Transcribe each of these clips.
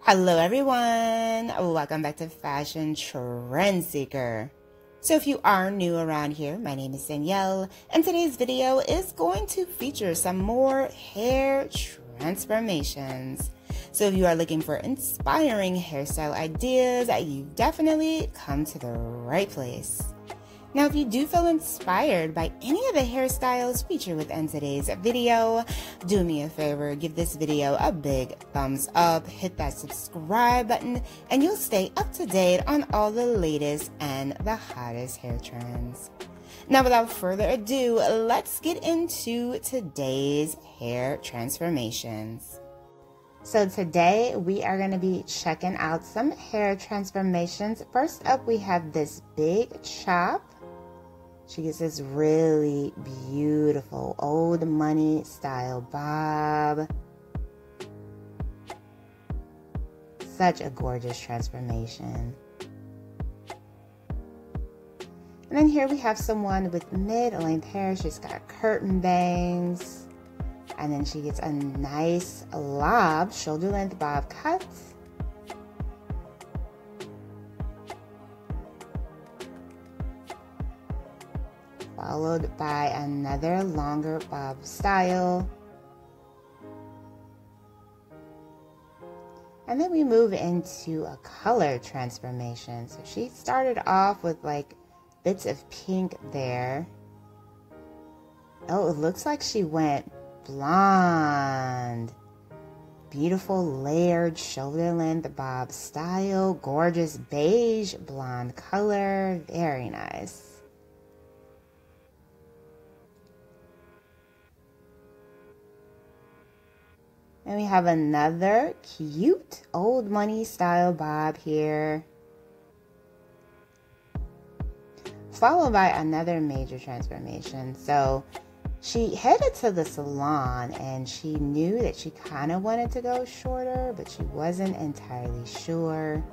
Hello everyone, welcome back to Fashion Trend Seeker. So if you are new around here, my name is Danielle, and today's video is going to feature some more hair transformations. So if you are looking for inspiring hairstyle ideas, you've definitely come to the right place. Now, if you do feel inspired by any of the hairstyles featured within today's video, do me a favor, give this video a big thumbs up, hit that subscribe button, and you'll stay up to date on all the latest and the hottest hair trends. Now, without further ado, let's get into today's hair transformations. So today we are going to be checking out some hair transformations. First up, we have this big chop. She gets this really beautiful old money style bob. Such a gorgeous transformation. And then here we have someone with mid-length hair. She's got curtain bangs. And then she gets a nice lob, shoulder-length bob cut. Followed by another longer bob style. And then we move into a color transformation. So she started off with like bits of pink there. Oh, it looks like she went blonde. Beautiful layered shoulder length bob style. Gorgeous beige blonde color. Very nice. And we have another cute old money style bob here. Followed by another major transformation. So she headed to the salon and she knew that she kind of wanted to go shorter, but she wasn't entirely sure.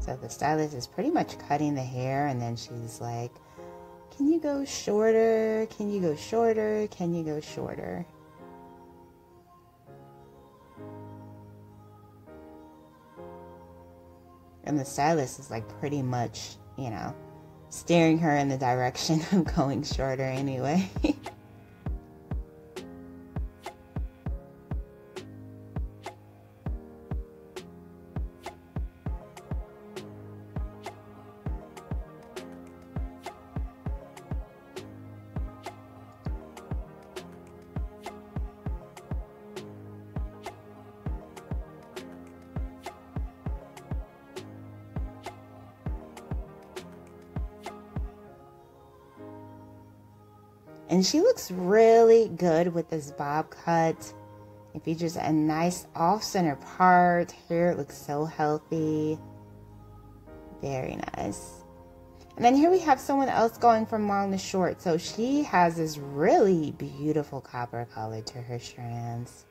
So the stylist is pretty much cutting the hair, and then she's like, can you go shorter? Can you go shorter? Can you go shorter? And the stylist is like pretty much, you know, steering her in the direction of going shorter anyway. And she looks really good with this bob cut. It features a nice off-center part. Hair looks so healthy. Very nice. And then here we have someone else going from long to short. So she has this really beautiful copper color to her strands.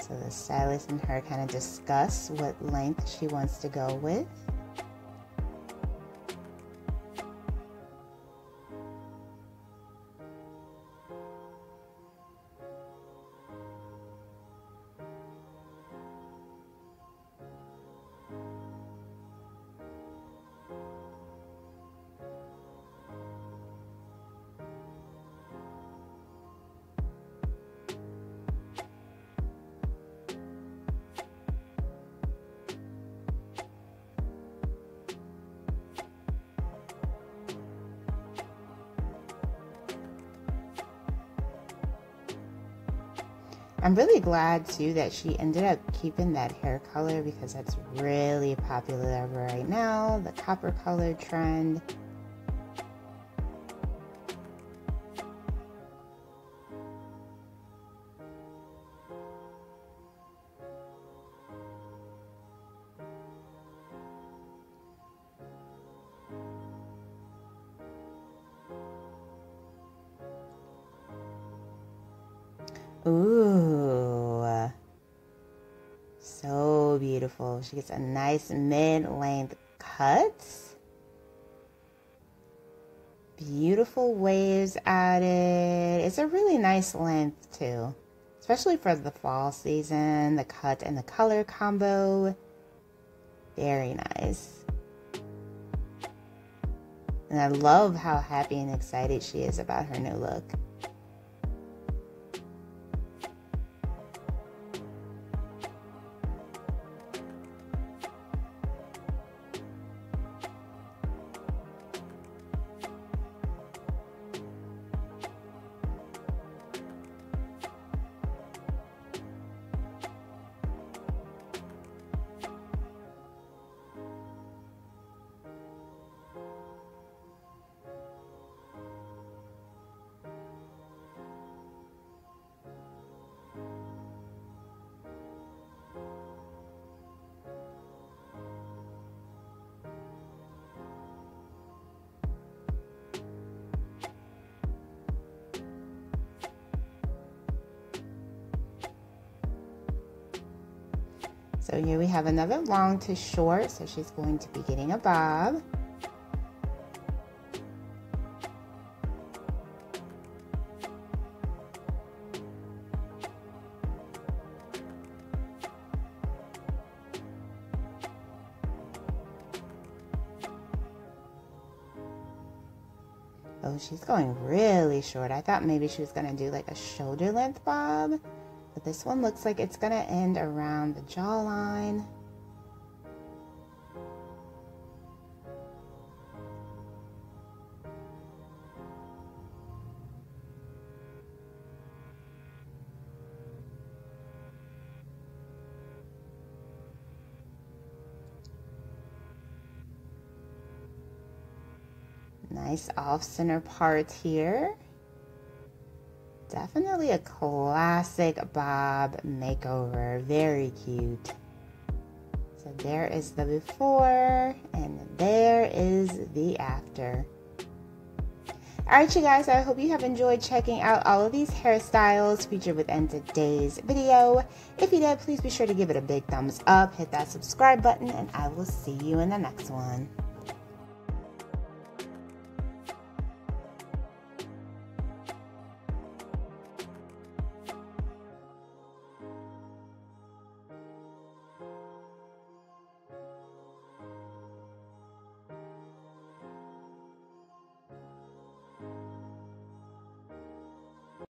So the stylist and her kind of discuss what length she wants to go with. I'm really glad too that she ended up keeping that hair color because that's really popular right now, the copper color trend. Ooh, so beautiful. She gets a nice mid-length cut. Beautiful waves added. It's a really nice length too, especially for the fall season. The cut and the color combo, very nice. And I love how happy and excited she is about her new look. So here we have another long to short, so she's going to be getting a bob. Oh, she's going really short. I thought maybe she was going to do like a shoulder length bob. But this one looks like it's going to end around the jawline. Nice off-center part here. Definitely a classic bob makeover. Very cute. So there is the before and there is the after. Alright, you guys, I hope you have enjoyed checking out all of these hairstyles featured within today's video. If you did, please be sure to give it a big thumbs up, hit that subscribe button, and I will see you in the next one.